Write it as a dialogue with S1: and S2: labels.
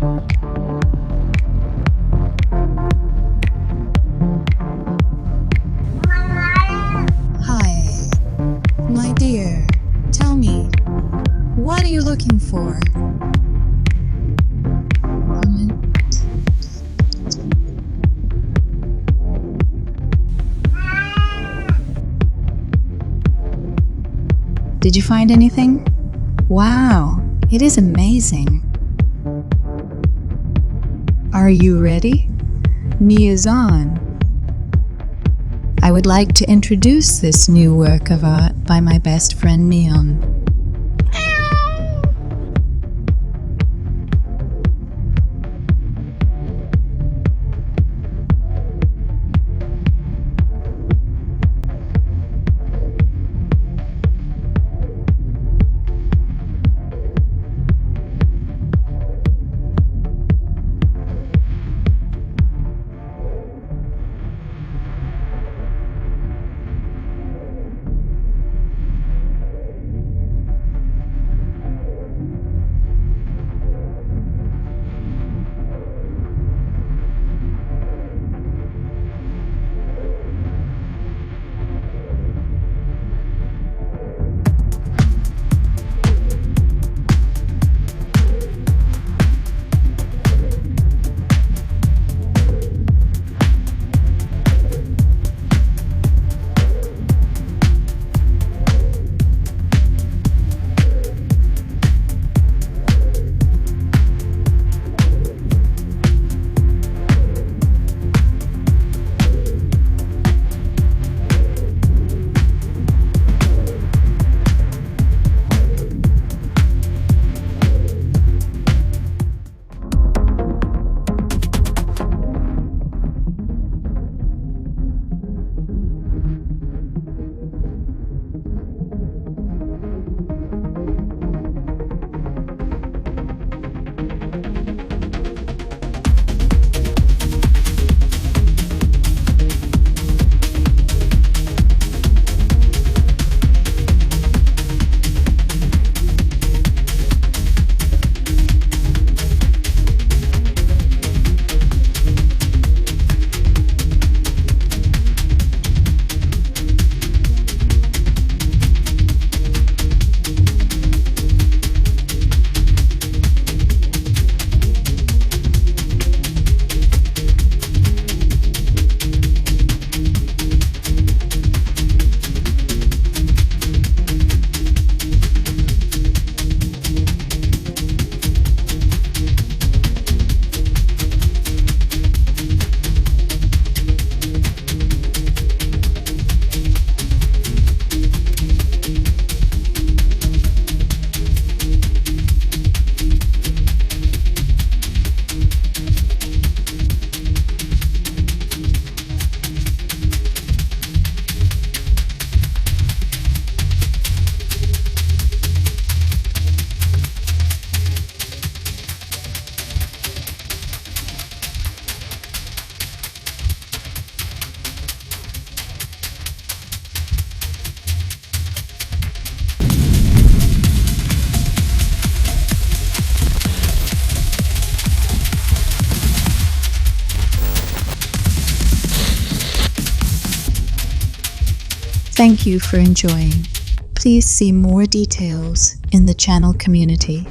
S1: Hi, my dear. Tell me, what are you looking for? Did you find anything? Wow, it is amazing. Are you ready? NeOn. I would like to introduce this new work of art by my best friend NeOn. Thank you for enjoying. Please see more details in the channel community.